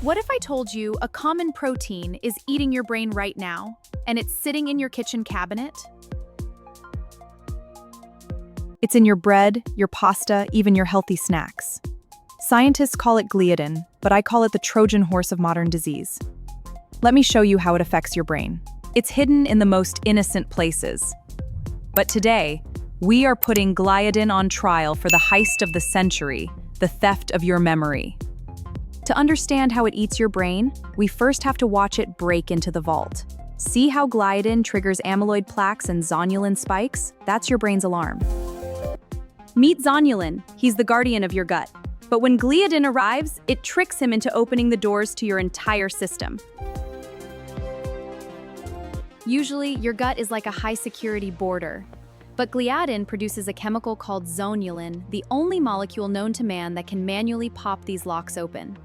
What if I told you a common protein is eating your brain right now, and it's sitting in your kitchen cabinet? It's in your bread, your pasta, even your healthy snacks. Scientists call it gliadin, but I call it the Trojan horse of modern disease. Let me show you how it affects your brain. It's hidden in the most innocent places. But today, we are putting gliadin on trial for the heist of the century, the theft of your memory. To understand how it eats your brain, we first have to watch it break into the vault. See how gliadin triggers amyloid plaques and zonulin spikes? That's your brain's alarm. Meet zonulin. He's the guardian of your gut. But when gliadin arrives, it tricks him into opening the doors to your entire system. Usually, your gut is like a high-security border. But gliadin produces a chemical called zonulin, the only molecule known to man that can manually pop these locks open.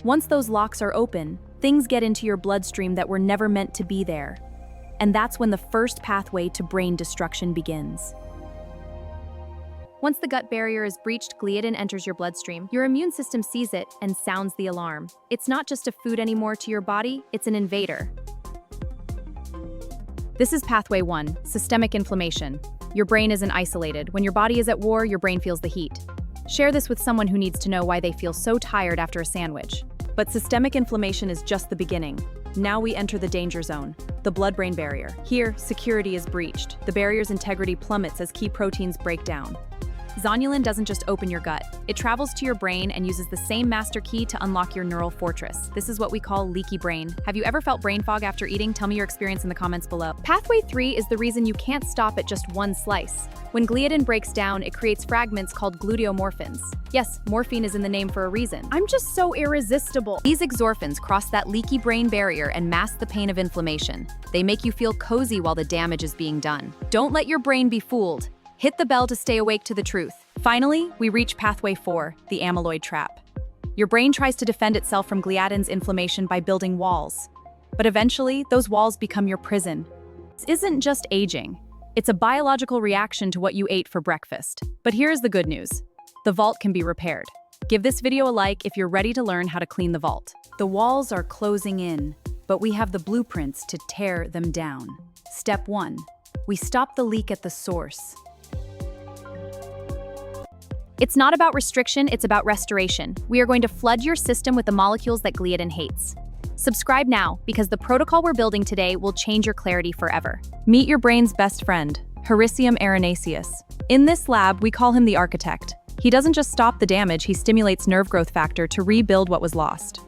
Once those locks are open, things get into your bloodstream that were never meant to be there. And that's when the first pathway to brain destruction begins. Once the gut barrier is breached, gliadin enters your bloodstream. Your immune system sees it and sounds the alarm. It's not just a food anymore to your body, it's an invader. This is pathway 1, systemic inflammation. Your brain isn't isolated. When your body is at war, your brain feels the heat. Share this with someone who needs to know why they feel so tired after a sandwich. But systemic inflammation is just the beginning. Now we enter the danger zone, the blood-brain barrier. Here, security is breached. The barrier's integrity plummets as key proteins break down. Zonulin doesn't just open your gut. It travels to your brain and uses the same master key to unlock your neural fortress. This is what we call leaky brain. Have you ever felt brain fog after eating? Tell me your experience in the comments below. Pathway 3 is the reason you can't stop at just one slice. When gliadin breaks down, it creates fragments called gluteomorphins. Yes, morphine is in the name for a reason. I'm just so irresistible. These exorphins cross that leaky brain barrier and mask the pain of inflammation. They make you feel cozy while the damage is being done. Don't let your brain be fooled. Hit the bell to stay awake to the truth. Finally, we reach pathway 4, the amyloid trap. Your brain tries to defend itself from gliadin's inflammation by building walls. But eventually, those walls become your prison. This isn't just aging. It's a biological reaction to what you ate for breakfast. But here's the good news. The vault can be repaired. Give this video a like if you're ready to learn how to clean the vault. The walls are closing in, but we have the blueprints to tear them down. Step 1. We stop the leak at the source. It's not about restriction, it's about restoration. We are going to flood your system with the molecules that gliadin hates. Subscribe now, because the protocol we're building today will change your clarity forever. Meet your brain's best friend, Hericium erinaceus. In this lab, we call him the architect. He doesn't just stop the damage, he stimulates nerve growth factor to rebuild what was lost.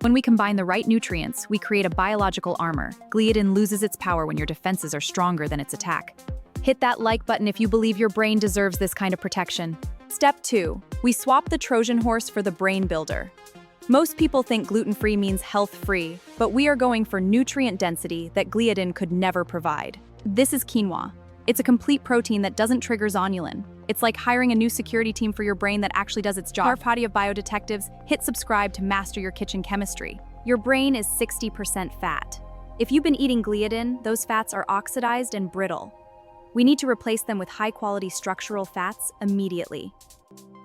When we combine the right nutrients, we create a biological armor. Gliadin loses its power when your defenses are stronger than its attack. Hit that like button if you believe your brain deserves this kind of protection. Step 2. We swap the Trojan horse for the brain builder. Most people think gluten-free means health-free, but we are going for nutrient density that gliadin could never provide. This is quinoa. It's a complete protein that doesn't trigger zonulin. It's like hiring a new security team for your brain that actually does its job. Our party of biodetectives, hit subscribe to master your kitchen chemistry. Your brain is 60% fat. If you've been eating gliadin, those fats are oxidized and brittle. We need to replace them with high-quality structural fats immediately.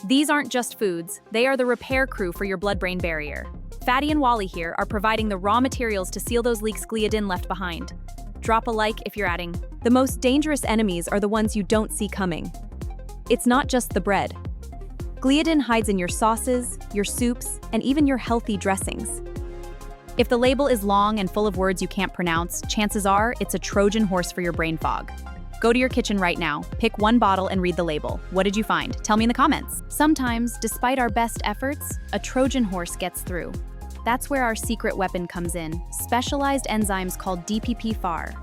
These aren't just foods, they are the repair crew for your blood-brain barrier. Fatty and Wally here are providing the raw materials to seal those leaks gliadin left behind. Drop a like if you're adding. The most dangerous enemies are the ones you don't see coming. It's not just the bread. Gliadin hides in your sauces, your soups, and even your healthy dressings. If the label is long and full of words you can't pronounce, chances are it's a Trojan horse for your brain fog. Go to your kitchen right now, pick one bottle and read the label. What did you find? Tell me in the comments. Sometimes, despite our best efforts, a Trojan horse gets through. That's where our secret weapon comes in, specialized enzymes called DPP-FAR.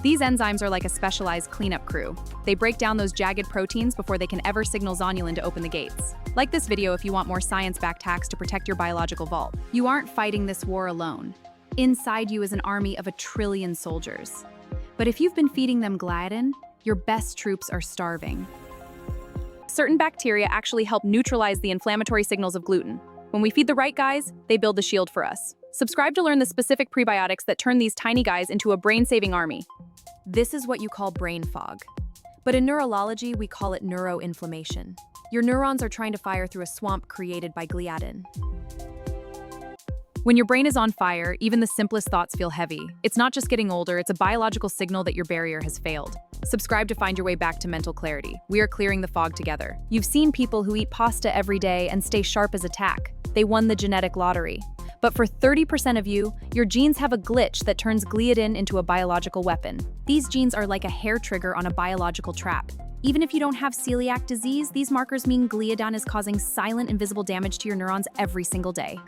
These enzymes are like a specialized cleanup crew. They break down those jagged proteins before they can ever signal zonulin to open the gates. Like this video if you want more science-backed hacks to protect your biological vault. You aren't fighting this war alone. Inside you is an army of 1 trillion soldiers. But if you've been feeding them gliadin, your best troops are starving. Certain bacteria actually help neutralize the inflammatory signals of gluten. When we feed the right guys, they build the shield for us. Subscribe to learn the specific prebiotics that turn these tiny guys into a brain-saving army. This is what you call brain fog. But in neurology, we call it neuroinflammation. Your neurons are trying to fire through a swamp created by gliadin. When your brain is on fire, even the simplest thoughts feel heavy. It's not just getting older, it's a biological signal that your barrier has failed. Subscribe to find your way back to mental clarity. We are clearing the fog together. You've seen people who eat pasta every day and stay sharp as a tack. They won the genetic lottery. But for 30% of you, your genes have a glitch that turns gliadin into a biological weapon. These genes are like a hair trigger on a biological trap. Even if you don't have celiac disease, these markers mean gliadin is causing silent, invisible damage to your neurons every single day.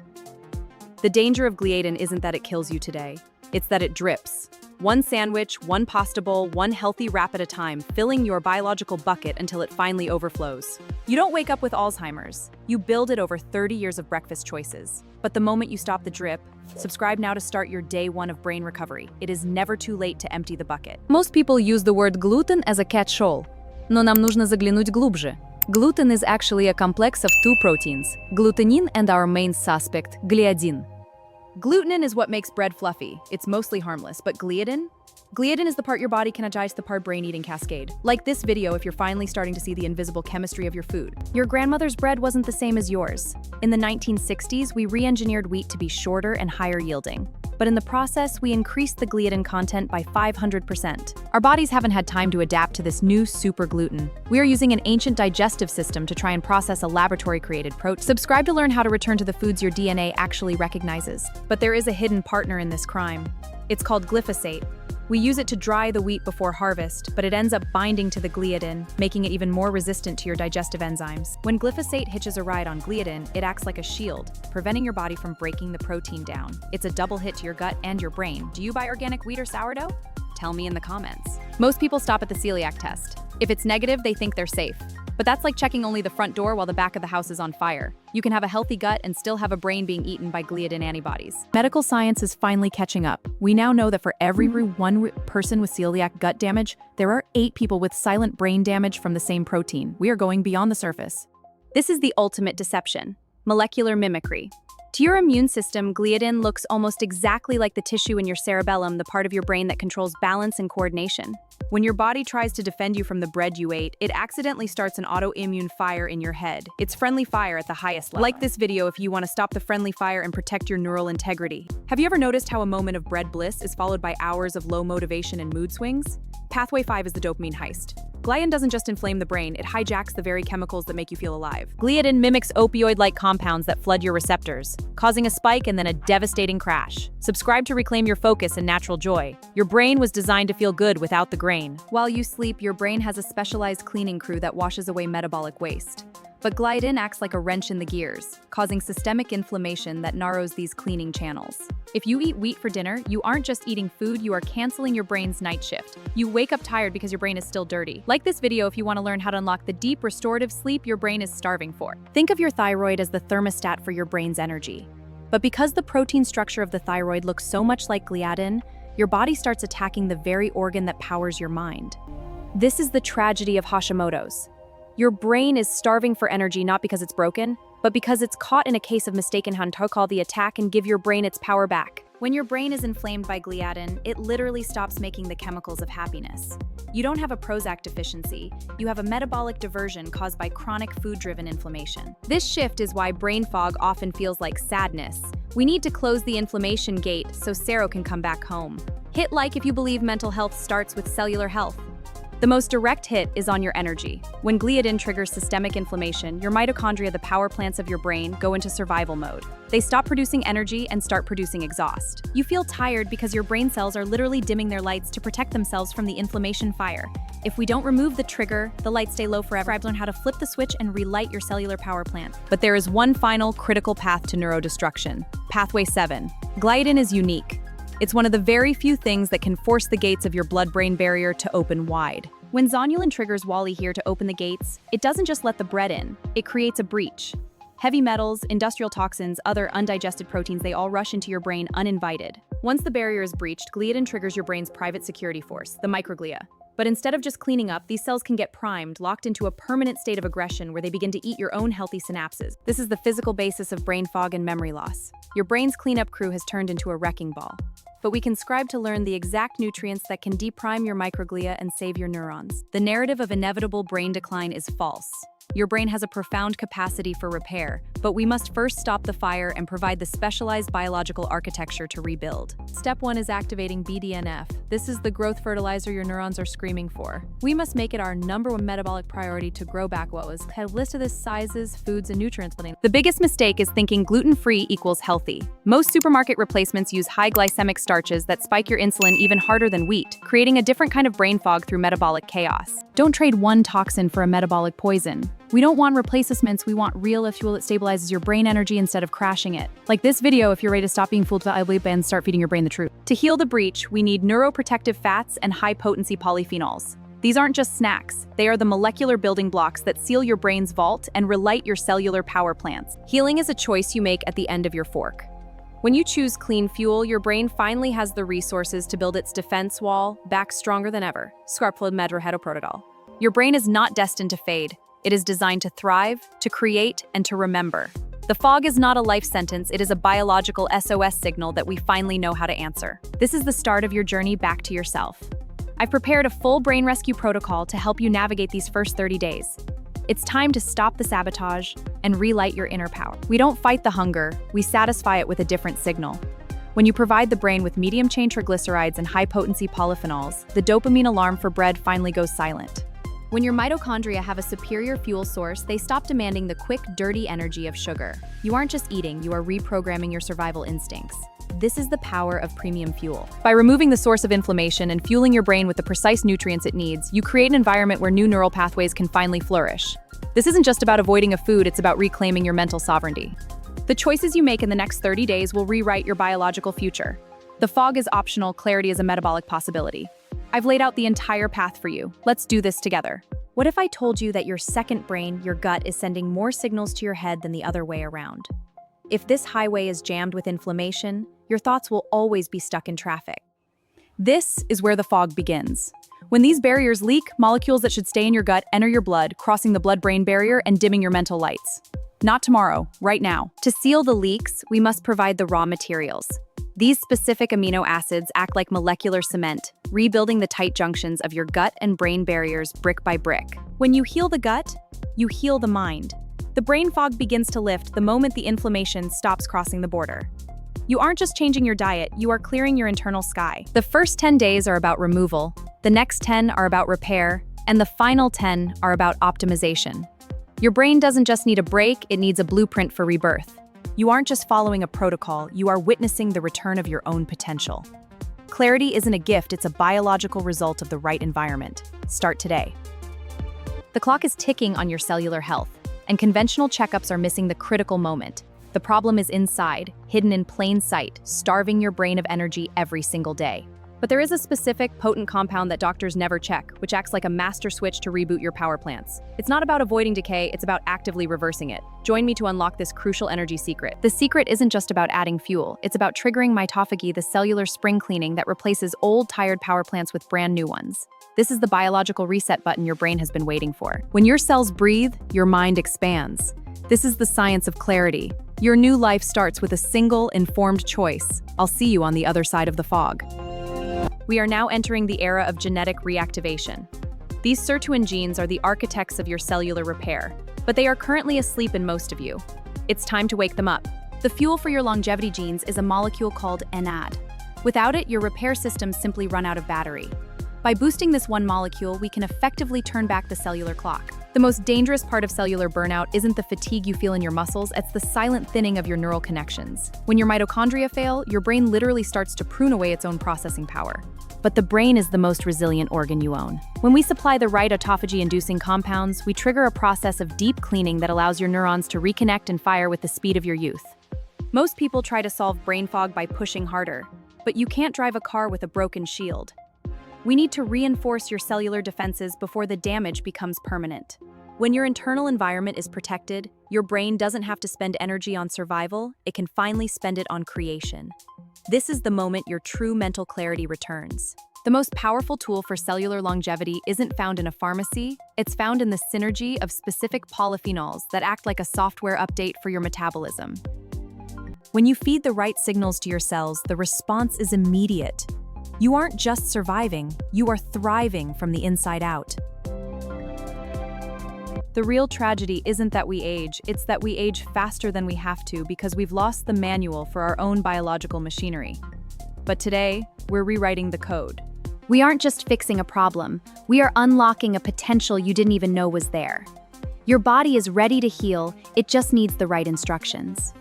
The danger of gliadin isn't that it kills you today. It's that it drips. One sandwich, one pasta bowl, one healthy wrap at a time, filling your biological bucket until it finally overflows. You don't wake up with Alzheimer's. You build it over 30 years of breakfast choices. But the moment you stop the drip, subscribe now to start your day one of brain recovery. It is never too late to empty the bucket. Most people use the word gluten as a catch-all. Но нам нужно заглянуть глубже. Gluten is actually a complex of two proteins, glutenin and our main suspect, gliadin. Gluten is what makes bread fluffy. It's mostly harmless, but gliadin? Gliadin is the part your body can adjust the part brain-eating cascade. Like this video if you're finally starting to see the invisible chemistry of your food. Your grandmother's bread wasn't the same as yours. In the 1960s, we re-engineered wheat to be shorter and higher yielding. But in the process, we increased the gliadin content by 500%. Our bodies haven't had time to adapt to this new super gluten. We are using an ancient digestive system to try and process a laboratory-created protein. Subscribe to learn how to return to the foods your DNA actually recognizes. But there is a hidden partner in this crime. It's called glyphosate. We use it to dry the wheat before harvest, but it ends up binding to the gliadin, making it even more resistant to your digestive enzymes. When glyphosate hitches a ride on gliadin, it acts like a shield, preventing your body from breaking the protein down. It's a double hit to your gut and your brain. Do you buy organic wheat or sourdough? Tell me in the comments. Most people stop at the celiac test. If it's negative, they think they're safe. But that's like checking only the front door while the back of the house is on fire. You can have a healthy gut and still have a brain being eaten by gliadin antibodies. Medical science is finally catching up. We now know that for every one person with celiac gut damage, there are 8 people with silent brain damage from the same protein. We are going beyond the surface. This is the ultimate deception: molecular mimicry. To your immune system, gliadin looks almost exactly like the tissue in your cerebellum, the part of your brain that controls balance and coordination. When your body tries to defend you from the bread you ate, it accidentally starts an autoimmune fire in your head. It's friendly fire at the highest level. Like this video if you want to stop the friendly fire and protect your neural integrity. Have you ever noticed how a moment of bread bliss is followed by hours of low motivation and mood swings? Pathway 5 is the dopamine heist. Gliadin doesn't just inflame the brain, it hijacks the very chemicals that make you feel alive. Gliadin mimics opioid-like compounds that flood your receptors, causing a spike and then a devastating crash. Subscribe to reclaim your focus and natural joy. Your brain was designed to feel good without the grain. While you sleep, your brain has a specialized cleaning crew that washes away metabolic waste. But gliadin acts like a wrench in the gears, causing systemic inflammation that narrows these cleaning channels. If you eat wheat for dinner, you aren't just eating food, you are canceling your brain's night shift. You wake up tired because your brain is still dirty. Like this video if you want to learn how to unlock the deep, restorative sleep your brain is starving for. Think of your thyroid as the thermostat for your brain's energy. But because the protein structure of the thyroid looks so much like gliadin, your body starts attacking the very organ that powers your mind. This is the tragedy of Hashimoto's. Your brain is starving for energy not because it's broken, but because it's caught in a case of mistaken Hanto. Call the attack and give your brain its power back. When your brain is inflamed by gliadin, it literally stops making the chemicals of happiness. You don't have a Prozac deficiency, you have a metabolic diversion caused by chronic food-driven inflammation. This shift is why brain fog often feels like sadness. We need to close the inflammation gate so Sarah can come back home. Hit like if you believe mental health starts with cellular health. The most direct hit is on your energy. When gliadin triggers systemic inflammation, your mitochondria, the power plants of your brain, go into survival mode. They stop producing energy and start producing exhaust. You feel tired because your brain cells are literally dimming their lights to protect themselves from the inflammation fire. If we don't remove the trigger, the lights stay low forever. I've learned how to flip the switch and relight your cellular power plant. But there is one final critical path to neurodestruction. Pathway 7. Gliadin is unique. It's one of the very few things that can force the gates of your blood-brain barrier to open wide. When zonulin triggers Wally here to open the gates, it doesn't just let the bread in, it creates a breach. Heavy metals, industrial toxins, other undigested proteins, they all rush into your brain uninvited. Once the barrier is breached, gliadin triggers your brain's private security force, the microglia. But instead of just cleaning up, these cells can get primed, locked into a permanent state of aggression where they begin to eat your own healthy synapses. This is the physical basis of brain fog and memory loss. Your brain's cleanup crew has turned into a wrecking ball. But we can scribe to learn the exact nutrients that can deprime your microglia and save your neurons. The narrative of inevitable brain decline is false. Your brain has a profound capacity for repair, but we must first stop the fire and provide the specialized biological architecture to rebuild. Step 1 is activating BDNF. This is the growth fertilizer your neurons are screaming for. We must make it our #1 metabolic priority to grow back what was. Have listed as sizes, foods, and nutrients. The biggest mistake is thinking gluten-free equals healthy. Most supermarket replacements use high glycemic starches that spike your insulin even harder than wheat, creating a different kind of brain fog through metabolic chaos. Don't trade one toxin for a metabolic poison. We don't want replacements, we want real fuel that stabilizes your brain energy instead of crashing it. Like this video if you're ready to stop being fooled by sleep and start feeding your brain the truth. To heal the breach, we need neuroprotective fats and high-potency polyphenols. These aren't just snacks, they are the molecular building blocks that seal your brain's vault and relight your cellular power plants. Healing is a choice you make at the end of your fork. When you choose clean fuel, your brain finally has the resources to build its defense wall back stronger than ever. Protocol. Your brain is not destined to fade. It is designed to thrive, to create, and to remember. The fog is not a life sentence, it is a biological SOS signal that we finally know how to answer. This is the start of your journey back to yourself. I've prepared a full brain rescue protocol to help you navigate these first 30 days. It's time to stop the sabotage and relight your inner power. We don't fight the hunger, we satisfy it with a different signal. When you provide the brain with medium-chain triglycerides and high-potency polyphenols, the dopamine alarm for bread finally goes silent. When your mitochondria have a superior fuel source, they stop demanding the quick, dirty energy of sugar. You aren't just eating, you are reprogramming your survival instincts. This is the power of premium fuel. By removing the source of inflammation and fueling your brain with the precise nutrients it needs, you create an environment where new neural pathways can finally flourish. This isn't just about avoiding a food, it's about reclaiming your mental sovereignty. The choices you make in the next 30 days will rewrite your biological future. The fog is optional, clarity is a metabolic possibility. I've laid out the entire path for you. Let's do this together. What if I told you that your second brain, your gut, is sending more signals to your head than the other way around? If this highway is jammed with inflammation, your thoughts will always be stuck in traffic. This is where the fog begins. When these barriers leak, molecules that should stay in your gut enter your blood, crossing the blood-brain barrier and dimming your mental lights. Not tomorrow, right now. To seal the leaks, we must provide the raw materials. These specific amino acids act like molecular cement, rebuilding the tight junctions of your gut and brain barriers brick by brick. When you heal the gut, you heal the mind. The brain fog begins to lift the moment the inflammation stops crossing the border. You aren't just changing your diet, you are clearing your internal sky. The first 10 days are about removal, the next 10 are about repair, and the final 10 are about optimization. Your brain doesn't just need a break, it needs a blueprint for rebirth. You aren't just following a protocol, you are witnessing the return of your own potential. Clarity isn't a gift, it's a biological result of the right environment. Start today. The clock is ticking on your cellular health, and conventional checkups are missing the critical moment. The problem is inside, hidden in plain sight, starving your brain of energy every single day. But there is a specific, potent compound that doctors never check, which acts like a master switch to reboot your power plants. It's not about avoiding decay, it's about actively reversing it. Join me to unlock this crucial energy secret. The secret isn't just about adding fuel, it's about triggering mitophagy, the cellular spring cleaning that replaces old, tired power plants with brand new ones. This is the biological reset button your brain has been waiting for. When your cells breathe, your mind expands. This is the science of clarity. Your new life starts with a single, informed choice. I'll see you on the other side of the fog. We are now entering the era of genetic reactivation. These sirtuin genes are the architects of your cellular repair, but they are currently asleep in most of you. It's time to wake them up. The fuel for your longevity genes is a molecule called NAD. Without it, your repair systems simply run out of battery. By boosting this one molecule, we can effectively turn back the cellular clock. The most dangerous part of cellular burnout isn't the fatigue you feel in your muscles, it's the silent thinning of your neural connections. When your mitochondria fail, your brain literally starts to prune away its own processing power. But the brain is the most resilient organ you own. When we supply the right autophagy-inducing compounds, we trigger a process of deep cleaning that allows your neurons to reconnect and fire with the speed of your youth. Most people try to solve brain fog by pushing harder, but you can't drive a car with a broken shield. We need to reinforce your cellular defenses before the damage becomes permanent. When your internal environment is protected, your brain doesn't have to spend energy on survival, it can finally spend it on creation. This is the moment your true mental clarity returns. The most powerful tool for cellular longevity isn't found in a pharmacy, it's found in the synergy of specific polyphenols that act like a software update for your metabolism. When you feed the right signals to your cells, the response is immediate. You aren't just surviving, you are thriving from the inside out. The real tragedy isn't that we age, it's that we age faster than we have to because we've lost the manual for our own biological machinery. But today, we're rewriting the code. We aren't just fixing a problem, we are unlocking a potential you didn't even know was there. Your body is ready to heal, it just needs the right instructions.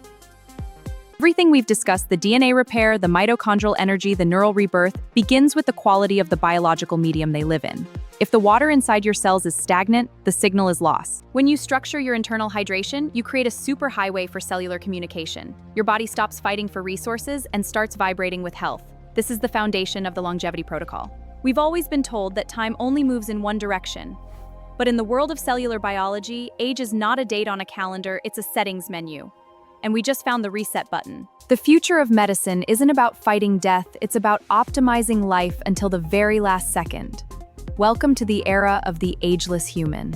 Everything we've discussed, the DNA repair, the mitochondrial energy, the neural rebirth, begins with the quality of the biological medium they live in. If the water inside your cells is stagnant, the signal is lost. When you structure your internal hydration, you create a superhighway for cellular communication. Your body stops fighting for resources and starts vibrating with health. This is the foundation of the longevity protocol. We've always been told that time only moves in one direction. But in the world of cellular biology, age is not a date on a calendar, it's a settings menu. And we just found the reset button. The future of medicine isn't about fighting death, it's about optimizing life until the very last second. Welcome to the era of the ageless human.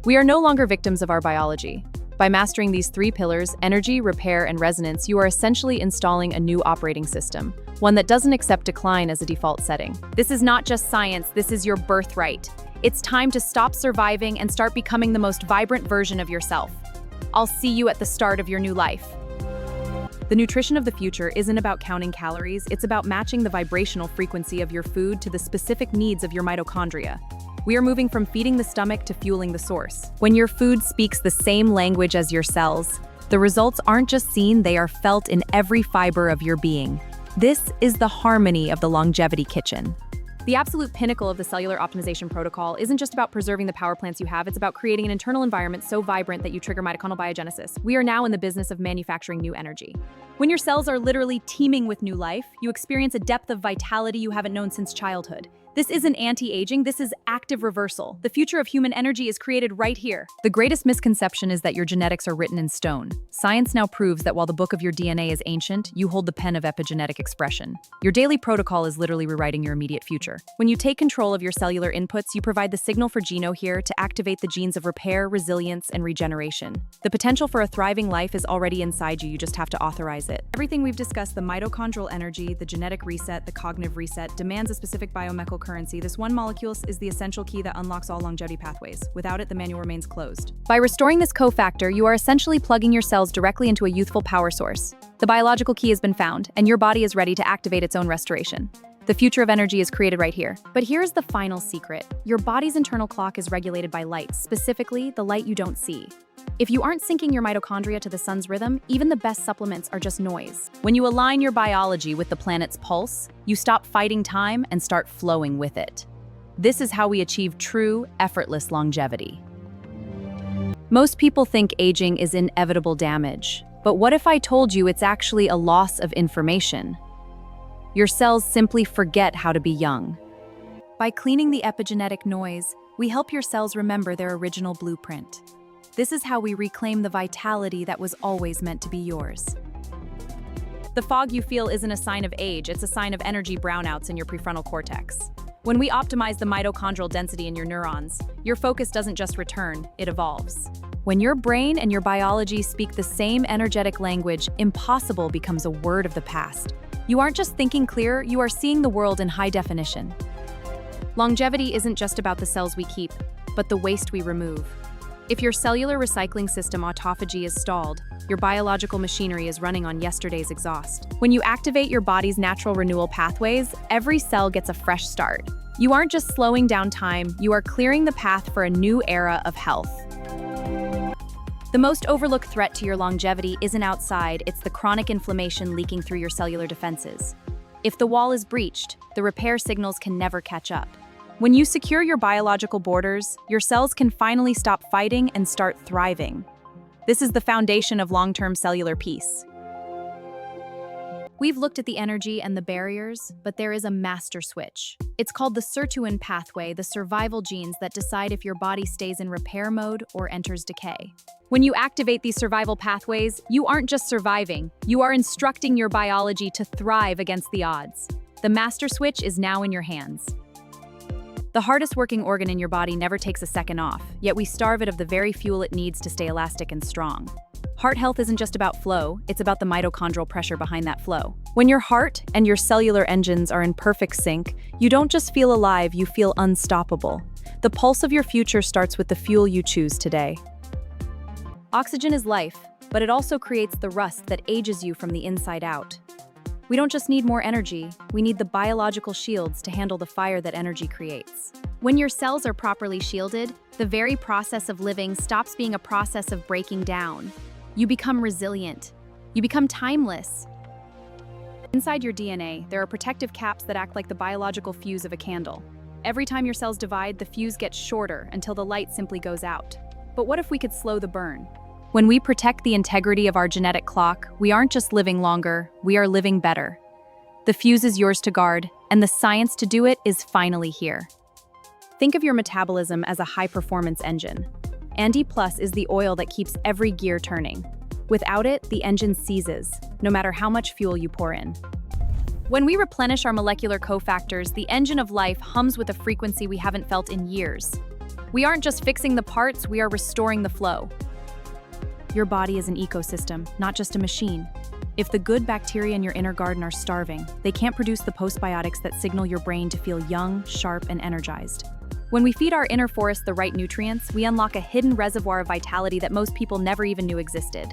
We are no longer victims of our biology. By mastering these three pillars, energy, repair, and resonance, you are essentially installing a new operating system, one that doesn't accept decline as a default setting. This is not just science, this is your birthright. It's time to stop surviving and start becoming the most vibrant version of yourself. I'll see you at the start of your new life. The nutrition of the future isn't about counting calories, it's about matching the vibrational frequency of your food to the specific needs of your mitochondria. We are moving from feeding the stomach to fueling the source. When your food speaks the same language as your cells, the results aren't just seen, they are felt in every fiber of your being. This is the harmony of the longevity kitchen. The absolute pinnacle of the cellular optimization protocol isn't just about preserving the power plants you have, it's about creating an internal environment so vibrant that you trigger mitochondrial biogenesis. We are now in the business of manufacturing new energy. When your cells are literally teeming with new life, you experience a depth of vitality you haven't known since childhood. This isn't anti-aging, this is active reversal. The future of human energy is created right here. The greatest misconception is that your genetics are written in stone. Science now proves that while the book of your DNA is ancient, you hold the pen of epigenetic expression. Your daily protocol is literally rewriting your immediate future. When you take control of your cellular inputs, you provide the signal for Geno here to activate the genes of repair, resilience, and regeneration. The potential for a thriving life is already inside you, you just have to authorize it. Everything we've discussed, the mitochondrial energy, the genetic reset, the cognitive reset, demands a specific biochemical currency. This one molecule is the essential key that unlocks all longevity pathways. Without it, the manual remains closed. By restoring this cofactor, you are essentially plugging your cells directly into a youthful power source. The biological key has been found, and your body is ready to activate its own restoration. The future of energy is created right here. But here's the final secret. Your body's internal clock is regulated by light, specifically the light you don't see. If you aren't syncing your mitochondria to the sun's rhythm, even the best supplements are just noise. When you align your biology with the planet's pulse, you stop fighting time and start flowing with it. This is how we achieve true, effortless longevity. Most people think aging is inevitable damage, but what if I told you it's actually a loss of information? Your cells simply forget how to be young. By cleaning the epigenetic noise, we help your cells remember their original blueprint. This is how we reclaim the vitality that was always meant to be yours. The fog you feel isn't a sign of age, it's a sign of energy brownouts in your prefrontal cortex. When we optimize the mitochondrial density in your neurons, your focus doesn't just return, it evolves. When your brain and your biology speak the same energetic language, impossible becomes a word of the past. You aren't just thinking clear, you are seeing the world in high definition. Longevity isn't just about the cells we keep, but the waste we remove. If your cellular recycling system autophagy is stalled, your biological machinery is running on yesterday's exhaust. When you activate your body's natural renewal pathways, every cell gets a fresh start. You aren't just slowing down time, you are clearing the path for a new era of health. The most overlooked threat to your longevity isn't outside, it's the chronic inflammation leaking through your cellular defenses. If the wall is breached, the repair signals can never catch up. When you secure your biological borders, your cells can finally stop fighting and start thriving. This is the foundation of long-term cellular peace. We've looked at the energy and the barriers, but there is a master switch. It's called the sirtuin pathway, the survival genes that decide if your body stays in repair mode or enters decay. When you activate these survival pathways, you aren't just surviving, you are instructing your biology to thrive against the odds. The master switch is now in your hands. The hardest working organ in your body never takes a second off, yet we starve it of the very fuel it needs to stay elastic and strong. Heart health isn't just about flow, it's about the mitochondrial pressure behind that flow. When your heart and your cellular engines are in perfect sync, you don't just feel alive, you feel unstoppable. The pulse of your future starts with the fuel you choose today. Oxygen is life, but it also creates the rust that ages you from the inside out. We don't just need more energy, we need the biological shields to handle the fire that energy creates. When your cells are properly shielded, the very process of living stops being a process of breaking down. You become resilient. You become timeless. Inside your DNA, there are protective caps that act like the biological fuse of a candle. Every time your cells divide, the fuse gets shorter until the light simply goes out. But what if we could slow the burn? When we protect the integrity of our genetic clock, we aren't just living longer, we are living better. The fuse is yours to guard, and the science to do it is finally here. Think of your metabolism as a high-performance engine. Andy Plus is the oil that keeps every gear turning. Without it, the engine seizes, no matter how much fuel you pour in. When we replenish our molecular cofactors, the engine of life hums with a frequency we haven't felt in years. We aren't just fixing the parts, we are restoring the flow. Your body is an ecosystem, not just a machine. If the good bacteria in your inner garden are starving, they can't produce the postbiotics that signal your brain to feel young, sharp, and energized. When we feed our inner forest the right nutrients, we unlock a hidden reservoir of vitality that most people never even knew existed.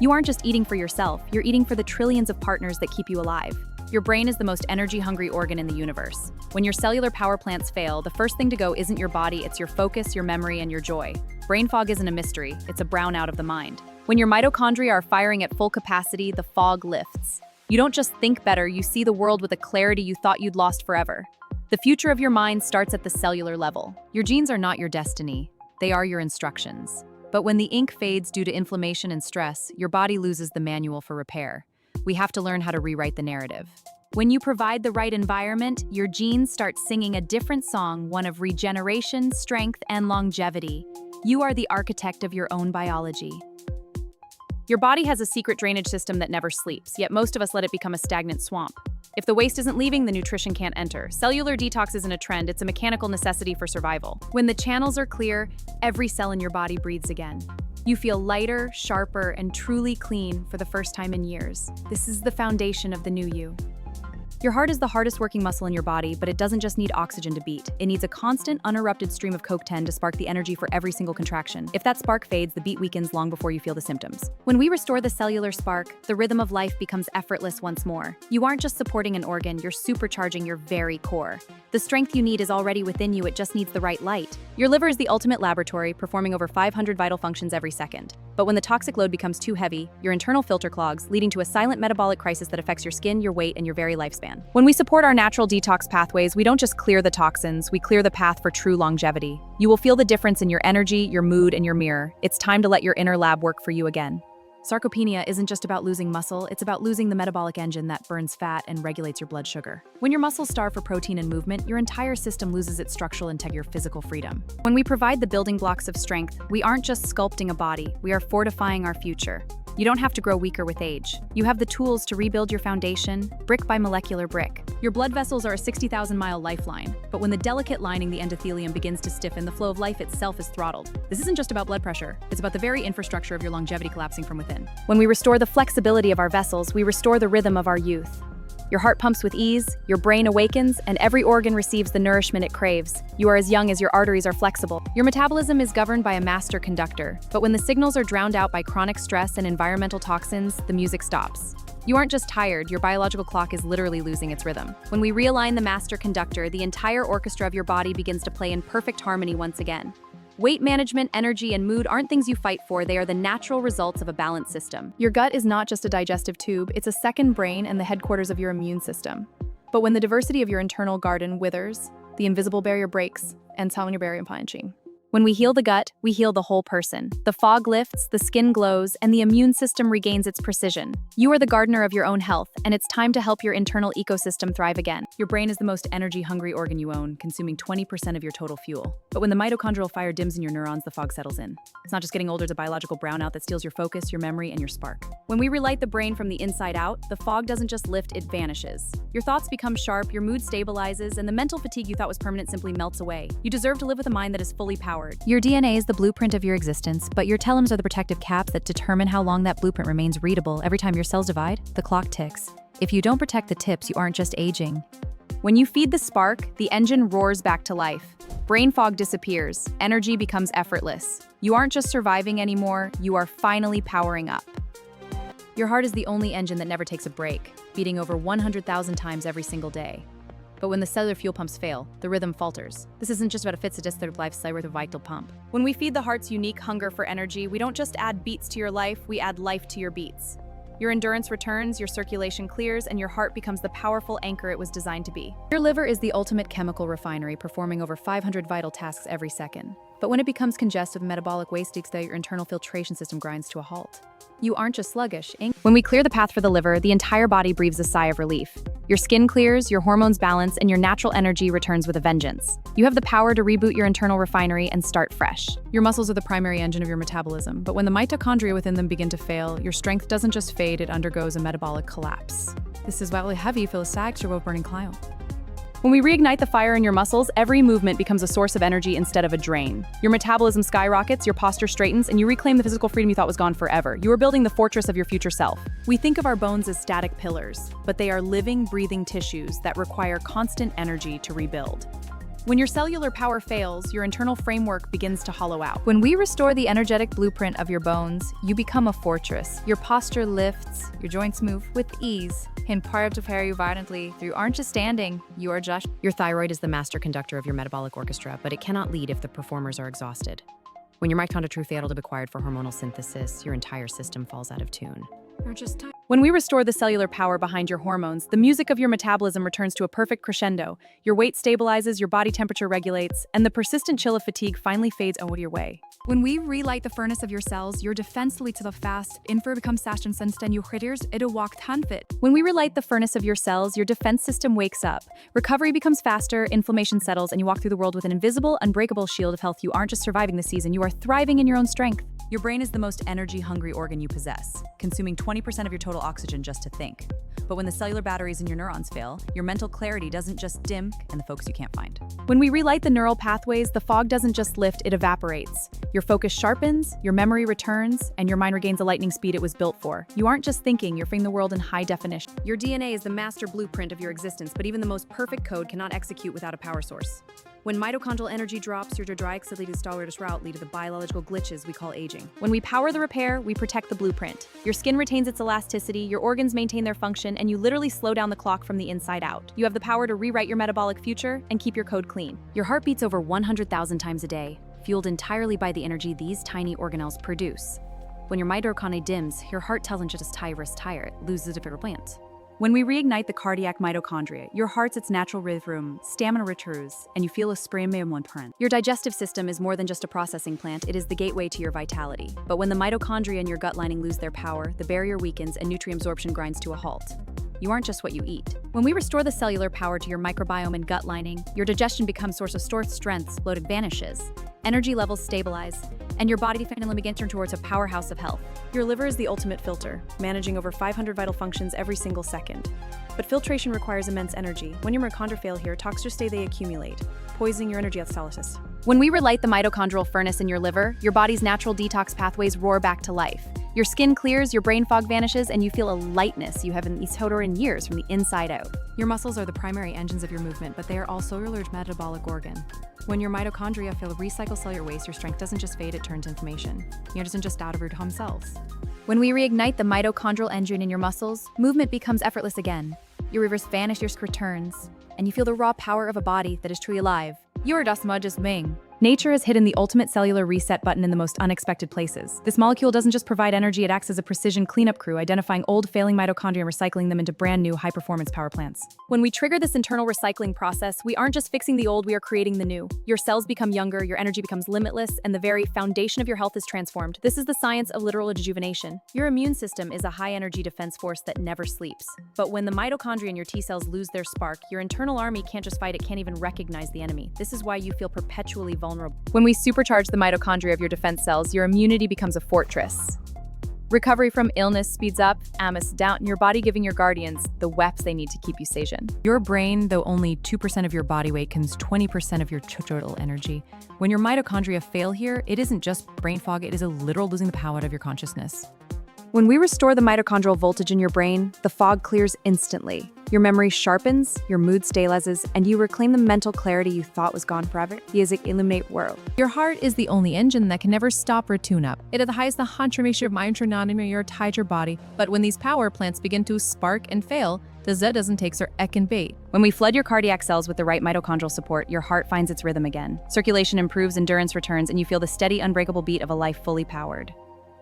You aren't just eating for yourself, you're eating for the trillions of partners that keep you alive. Your brain is the most energy-hungry organ in the universe. When your cellular power plants fail, the first thing to go isn't your body, it's your focus, your memory, and your joy. Brain fog isn't a mystery, it's a brownout of the mind. When your mitochondria are firing at full capacity, the fog lifts. You don't just think better, you see the world with a clarity you thought you'd lost forever. The future of your mind starts at the cellular level. Your genes are not your destiny, they are your instructions. But when the ink fades due to inflammation and stress, your body loses the manual for repair. We have to learn how to rewrite the narrative. When you provide the right environment, your genes start singing a different song, one of regeneration, strength, and longevity. You are the architect of your own biology. Your body has a secret drainage system that never sleeps, yet most of us let it become a stagnant swamp. If the waste isn't leaving, the nutrition can't enter. Cellular detox isn't a trend, it's a mechanical necessity for survival. When the channels are clear, every cell in your body breathes again. You feel lighter, sharper, and truly clean for the first time in years. This is the foundation of the new you. Your heart is the hardest working muscle in your body, but it doesn't just need oxygen to beat. It needs a constant, uninterrupted stream of CoQ10 to spark the energy for every single contraction. If that spark fades, the beat weakens long before you feel the symptoms. When we restore the cellular spark, the rhythm of life becomes effortless once more. You aren't just supporting an organ, you're supercharging your very core. The strength you need is already within you, it just needs the right light. Your liver is the ultimate laboratory, performing over 500 vital functions every second. But when the toxic load becomes too heavy, your internal filter clogs, leading to a silent metabolic crisis that affects your skin, your weight, and your very lifespan. When we support our natural detox pathways, we don't just clear the toxins, we clear the path for true longevity. You will feel the difference in your energy, your mood, and your mirror. It's time to let your inner lab work for you again. Sarcopenia isn't just about losing muscle, it's about losing the metabolic engine that burns fat and regulates your blood sugar. When your muscles starve for protein and movement, your entire system loses its structural integrity, your physical freedom. When we provide the building blocks of strength, we aren't just sculpting a body, we are fortifying our future. You don't have to grow weaker with age. You have the tools to rebuild your foundation, brick by molecular brick. Your blood vessels are a 60,000-mile lifeline, but when the delicate lining, the endothelium, begins to stiffen, the flow of life itself is throttled. This isn't just about blood pressure, it's about the very infrastructure of your longevity collapsing from within. When we restore the flexibility of our vessels, we restore the rhythm of our youth. Your heart pumps with ease, your brain awakens, and every organ receives the nourishment it craves. You are as young as your arteries are flexible. Your metabolism is governed by a master conductor, but when the signals are drowned out by chronic stress and environmental toxins, the music stops. You aren't just tired, your biological clock is literally losing its rhythm. When we realign the master conductor, the entire orchestra of your body begins to play in perfect harmony once again. Weight management, energy, and mood aren't things you fight for, they are the natural results of a balanced system. Your gut is not just a digestive tube, it's a second brain and the headquarters of your immune system. But when the diversity of your internal garden withers, the invisible barrier breaks, and your barrier punching. When we heal the gut, we heal the whole person. The fog lifts, the skin glows, and the immune system regains its precision. You are the gardener of your own health, and it's time to help your internal ecosystem thrive again. Your brain is the most energy-hungry organ you own, consuming 20% of your total fuel. But when the mitochondrial fire dims in your neurons, the fog settles in. It's not just getting older, it's a biological brownout that steals your focus, your memory, and your spark. When we relight the brain from the inside out, the fog doesn't just lift, it vanishes. Your thoughts become sharp, your mood stabilizes, and the mental fatigue you thought was permanent simply melts away. You deserve to live with a mind that is fully powered. Your DNA is the blueprint of your existence, but your telomeres are the protective caps that determine how long that blueprint remains readable. Every time your cells divide, the clock ticks. If you don't protect the tips, you aren't just aging. When you feed the spark, the engine roars back to life. Brain fog disappears, energy becomes effortless. You aren't just surviving anymore, you are finally powering up. Your heart is the only engine that never takes a break, beating over 100,000 times every single day. But when the cellular fuel pumps fail, the rhythm falters. This isn't just about a fit suggested lifestyle with a vital pump. When we feed the heart's unique hunger for energy, we don't just add beats to your life, we add life to your beats. Your endurance returns, your circulation clears, and your heart becomes the powerful anchor it was designed to be. Your liver is the ultimate chemical refinery, performing over 500 vital tasks every second. But when it becomes congested with metabolic waste, your internal filtration system grinds to a halt. You aren't just sluggish. When we clear the path for the liver, the entire body breathes a sigh of relief. Your skin clears, your hormones balance, and your natural energy returns with a vengeance. You have the power to reboot your internal refinery and start fresh. Your muscles are the primary engine of your metabolism, but when the mitochondria within them begin to fail, your strength doesn't just fade, it undergoes a metabolic collapse. This is why heavy feels sags or burning clio. When we reignite the fire in your muscles, every movement becomes a source of energy instead of a drain. Your metabolism skyrockets, your posture straightens, and you reclaim the physical freedom you thought was gone forever. You are building the fortress of your future self. We think of our bones as static pillars, but they are living, breathing tissues that require constant energy to rebuild. When your cellular power fails, your internal framework begins to hollow out. When we restore the energetic blueprint of your bones, you become a fortress. Your posture lifts, your joints move with ease, and part to prepare you violently. You aren't just standing, you are just. Your thyroid is the master conductor of your metabolic orchestra, but it cannot lead if the performers are exhausted. When your mitochondria fail to be acquired for hormonal synthesis, your entire system falls out of tune. When we restore the cellular power behind your hormones, the music of your metabolism returns to a perfect crescendo. Your weight stabilizes, your body temperature regulates, and the persistent chill of fatigue finally fades out of your way. When we relight the furnace of your cells, your defense leads to the fast, info becomes sast and sense you critters, it'll walk tanfit. When we relight the furnace of your cells, your defense system wakes up. Recovery becomes faster, inflammation settles, and you walk through the world with an invisible, unbreakable shield of health. You aren't just surviving the season, you are thriving in your own strength. Your brain is the most energy-hungry organ you possess, consuming 20% of your total oxygen just to think. But when the cellular batteries in your neurons fail, your mental clarity doesn't just dim and the focus you can't find. When we relight the neural pathways, the fog doesn't just lift, it evaporates. Your focus sharpens, your memory returns, and your mind regains the lightning speed it was built for. You aren't just thinking, you're freeing the world in high definition. Your DNA is the master blueprint of your existence, but even the most perfect code cannot execute without a power source. When mitochondrial energy drops, your dihydroxylated stalwart route lead to the biological glitches we call aging. When we power the repair, we protect the blueprint. Your skin retains its elasticity, your organs maintain their function, and you literally slow down the clock from the inside out. You have the power to rewrite your metabolic future and keep your code clean. Your heart beats over 100,000 times a day, fueled entirely by the energy these tiny organelles produce. When your mitochondria dims, your heart tells you just tire, it loses a different plant. When we reignite the cardiac mitochondria, your heart's its natural rhythm, stamina returns, and you feel a spring of one parent. Your digestive system is more than just a processing plant, it is the gateway to your vitality. But when the mitochondria in your gut lining lose their power, the barrier weakens and nutrient absorption grinds to a halt. You aren't just what you eat. When we restore the cellular power to your microbiome and gut lining, your digestion becomes source of stored strength, bloated vanishes, energy levels stabilize, and your body finally begins to turn towards a powerhouse of health. Your liver is the ultimate filter, managing over 500 vital functions every single second. But filtration requires immense energy. When your mitochondria fail here, toxins they accumulate, poisoning your energy catalysis. When we relight the mitochondrial furnace in your liver, your body's natural detox pathways roar back to life. Your skin clears, your brain fog vanishes, and you feel a lightness you haven't felt in years from the inside out. Your muscles are the primary engines of your movement, but they are also your large metabolic organ. When your mitochondria fail to recycle cellular waste, your strength doesn't just fade, it turns into inflammation. It doesn't just out of your home cells. When we reignite the mitochondrial engine in your muscles, movement becomes effortless again. Your reverse vanish, your returns, and you feel the raw power of a body that is truly alive. You are just Ming. Nature has hidden the ultimate cellular reset button in the most unexpected places. This molecule doesn't just provide energy, it acts as a precision cleanup crew, identifying old failing mitochondria and recycling them into brand new high-performance power plants. When we trigger this internal recycling process, we aren't just fixing the old, we are creating the new. Your cells become younger, your energy becomes limitless, and the very foundation of your health is transformed. This is the science of literal rejuvenation. Your immune system is a high-energy defense force that never sleeps. But when the mitochondria in your T cells lose their spark, your internal army can't just fight, it can't even recognize the enemy. This is why you feel perpetually vulnerable. When we supercharge the mitochondria of your defense cells, your immunity becomes a fortress. Recovery from illness speeds up, Amos down, your body giving your guardians the weapons they need to keep you sane. Your brain, though only 2% of your body weight, consumes 20% of your total energy. When your mitochondria fail here, it isn't just brain fog, it is a literal losing the power out of your consciousness. When we restore the mitochondrial voltage in your brain, the fog clears instantly. Your memory sharpens, your mood stabilizes, and you reclaim the mental clarity you thought was gone forever. The illuminate world. Your heart is the only engine that can never stop or tune up. It has the transformation of mitochondria tied your body, but when these power plants begin to spark and fail, the Z doesn't take their and bait. When we flood your cardiac cells with the right mitochondrial support, your heart finds its rhythm again. Circulation improves, endurance returns, and you feel the steady, unbreakable beat of a life fully powered.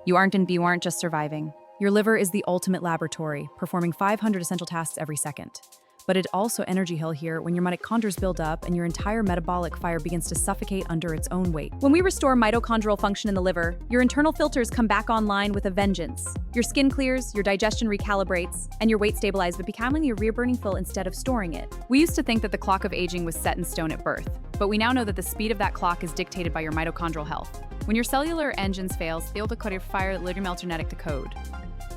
You aren't just surviving. Your liver is the ultimate laboratory, performing 500 essential tasks every second. But it also energy hill here when your mitochondria build up and your entire metabolic fire begins to suffocate under its own weight. When we restore mitochondrial function in the liver, your internal filters come back online with a vengeance. Your skin clears, your digestion recalibrates, and your weight stabilizes, but becoming your reburning fuel instead of storing it. We used to think that the clock of aging was set in stone at birth, but we now know that the speed of that clock is dictated by your mitochondrial health. When your cellular engines fails, they'll fire genetic to code.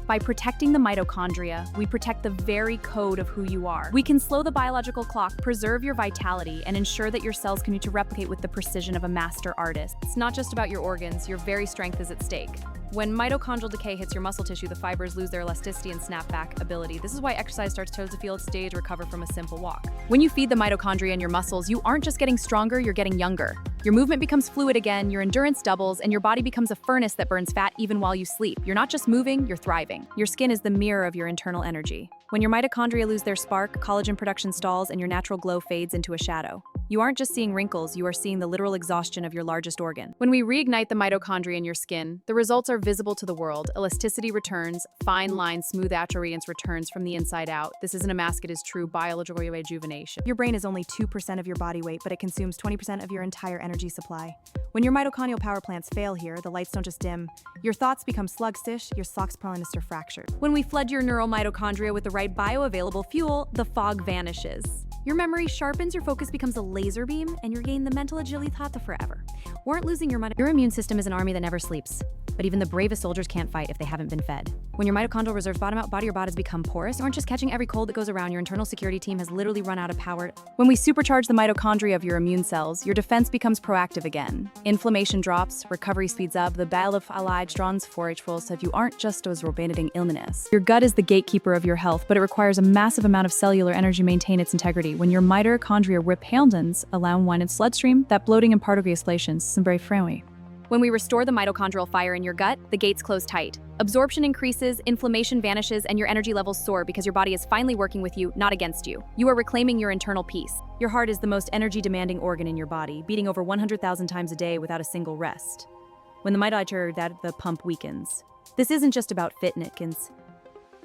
By protecting the mitochondria, we protect the very code of who you are. We can slow the biological clock, preserve your vitality, and ensure that your cells continue to replicate with the precision of a master artist. It's not just about your organs, your very strength is at stake. When mitochondrial decay hits your muscle tissue, the fibers lose their elasticity and snapback ability. This is why exercise starts to feel its day to recover from a simple walk. When you feed the mitochondria in your muscles, you aren't just getting stronger, you're getting younger. Your movement becomes fluid again, your endurance doubles, and your body becomes a furnace that burns fat even while you sleep. You're not just moving, you're thriving. Your skin is the mirror of your internal energy. When your mitochondria lose their spark, collagen production stalls, and your natural glow fades into a shadow. You aren't just seeing wrinkles, you are seeing the literal exhaustion of your largest organ. When we reignite the mitochondria in your skin, the results are visible to the world. Elasticity returns, fine lines, smooth natural radiance returns from the inside out. This isn't a mask, it is true biological rejuvenation. Your brain is only 2% of your body weight, but it consumes 20% of your entire energy supply. When your mitochondrial power plants fail here, the lights don't just dim. Your thoughts become sluggish, your slocks are fractured. When we flood your neural mitochondria with the right bioavailable fuel, the fog vanishes. Your memory sharpens, your focus becomes a laser beam, and you gain the mental agility thought forever. Weren't losing your immune system is an army that never sleeps. But even the bravest soldiers can't fight if they haven't been fed. When your mitochondrial reserves bottom out, your bodies become porous. You aren't just catching every cold that goes around, your internal security team has literally run out of power. When we supercharge the mitochondria of your immune cells, your defense becomes proactive again. Inflammation drops, recovery speeds up, the battle of allied strons forage full, so if you aren't just as robating illness. Your gut is the gatekeeper of your health, but it requires a massive amount of cellular energy to maintain its integrity. When your mitochondria repellents allow one its bloodstream, that bloating and particle explosions is very friendly. When we restore the mitochondrial fire in your gut, the gates close tight. Absorption increases, inflammation vanishes, and your energy levels soar because your body is finally working with you, not against you. You are reclaiming your internal peace. Your heart is the most energy-demanding organ in your body, beating over 100,000 times a day without a single rest. When the mitochondria, the pump weakens. This isn't just about fitness.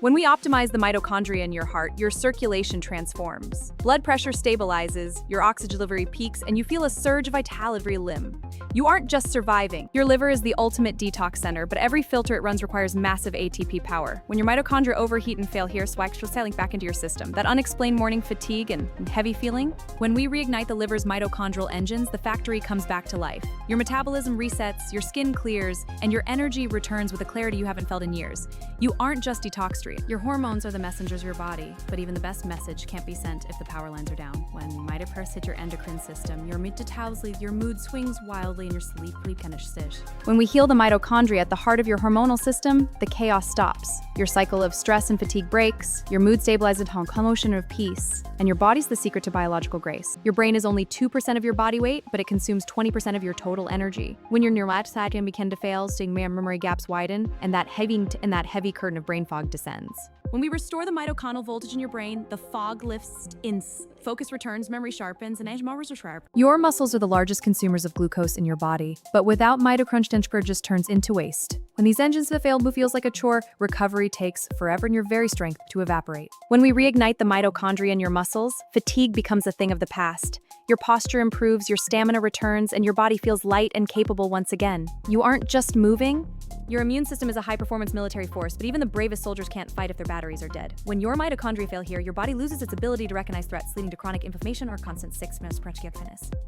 When we optimize the mitochondria in your heart, your circulation transforms. Blood pressure stabilizes, your oxygen delivery peaks, and you feel a surge of vitality every limb. You aren't just surviving. Your liver is the ultimate detox center, but every filter it runs requires massive ATP power. When your mitochondria overheat and fail here, swag sailing back into your system. That unexplained morning fatigue and heavy feeling? When we reignite the liver's mitochondrial engines, the factory comes back to life. Your metabolism resets, your skin clears, and your energy returns with a clarity you haven't felt in years. You aren't just detoxed. Your hormones are the messengers of your body, but even the best message can't be sent if the power lines are down. When mitochondria hit your endocrine system, your metabolism, your mood swings wildly, and your sleep kind of stish. When we heal the mitochondria at the heart of your hormonal system, the chaos stops. Your cycle of stress and fatigue breaks, your mood stabilizes into a motion of peace, and your body's the secret to biological grace. Your brain is only 2% of your body weight, but it consumes 20% of your total energy. When your neuroinflammation begins to fail, seeing memory gaps widen, and that heavy curtain of brain fog descends. When we restore the mitochondrial voltage in your brain, the fog lifts in, focus returns, memory sharpens, and memories are sharp. Your muscles are the largest consumers of glucose in your body, but without mitochondria, just turns into waste. When these engines have failed, what feels like a chore, recovery takes forever and your very strength to evaporate. When we reignite the mitochondria in your muscles, fatigue becomes a thing of the past. Your posture improves, your stamina returns, and your body feels light and capable once again. You aren't just moving. Your immune system is a high-performance military force, but even the bravest soldiers can't fight if their batteries are dead. When your mitochondria fail here, your body loses its ability to recognize threats, leading to chronic inflammation or constant sickness.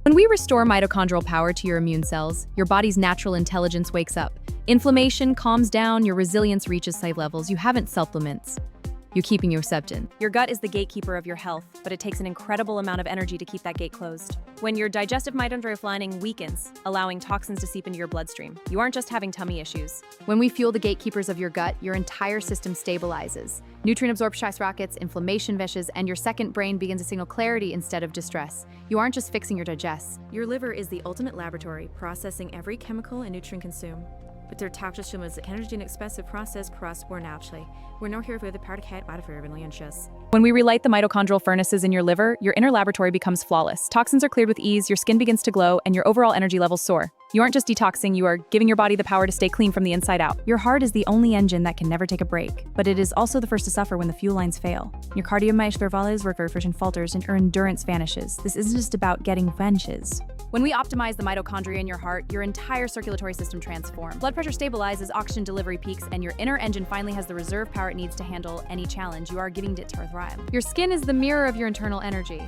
When we restore mitochondrial power to your immune cells, your body's natural intelligence wakes up. Inflammation calms down, your resilience reaches safe levels you haven't supplements. You're keeping your septum. Your gut is the gatekeeper of your health, but it takes an incredible amount of energy to keep that gate closed. When your digestive mitochondrial lining weakens, allowing toxins to seep into your bloodstream, you aren't just having tummy issues. When we fuel the gatekeepers of your gut, your entire system stabilizes. Nutrient absorption rockets, inflammation vanishes, and your second brain begins to signal clarity instead of distress. You aren't just fixing your digest. Your liver is the ultimate laboratory, processing every chemical and nutrient consumed. But their toxic is an energy and expensive process for us born naturally. We're not here for the part of cat bad for everyone anxious. When we relight the mitochondrial furnaces in your liver, your inner laboratory becomes flawless. Toxins are cleared with ease, your skin begins to glow, and your overall energy levels soar. You aren't just detoxing, you are giving your body the power to stay clean from the inside out. Your heart is the only engine that can never take a break, but it is also the first to suffer when the fuel lines fail. Your cardiomyocytes work, refrigeration falters, and your endurance vanishes. This isn't just about getting vanishes. When we optimize the mitochondria in your heart, your entire circulatory system transforms. Blood pressure stabilizes, oxygen delivery peaks, and your inner engine finally has the reserve power it needs to handle any challenge you are giving it to thrive. Your skin is the mirror of your internal energy.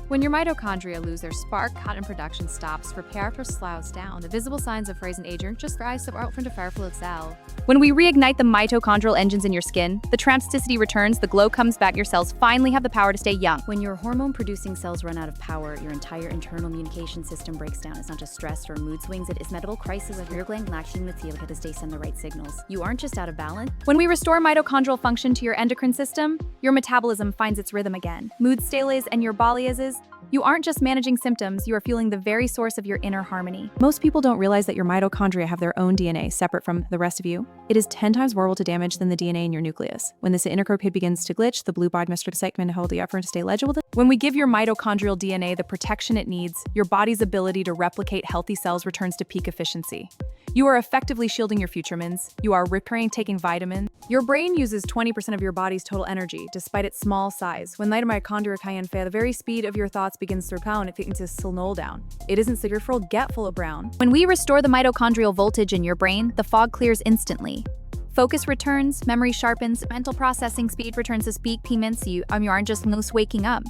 When your mitochondria lose their spark, cotton production stops, repair slows down. The visible signs of frozen age aren't just rise of out from the fireful cell. When we reignite the mitochondrial engines in your skin, the transticity returns, the glow comes back, your cells finally have the power to stay young. When your hormone-producing cells run out of power, your entire internal communication system breaks down. It's not just stress or mood swings, it is medical crisis of your gland lacking material to stay send the right signals. You aren't just out of balance. When we restore mitochondrial function to your endocrine system, your metabolism finds its rhythm again. Mood stays and your body is. You aren't just managing symptoms, you are fueling the very source of your inner harmony. Most people don't realize that your mitochondria have their own DNA separate from the rest of you. It is 10 times more to damage than the DNA in your nucleus. When this intercode begins to glitch, the blue bar must segment hold the effort to stay legible. When we give your mitochondrial DNA the protection it needs, your body's ability to replicate healthy cells returns to peak efficiency. You are effectively shielding your future mins. You are repairing, taking vitamins. Your brain uses 20% of your body's total energy, despite its small size. When mitochondria can fail, the very speed of your thoughts begins to repel and it begins to slow down. It isn't so you're forgetful of brown. When we restore the mitochondrial voltage in your brain, the fog clears instantly. Focus returns, memory sharpens, mental processing speed returns to peak payments. You aren't just waking up.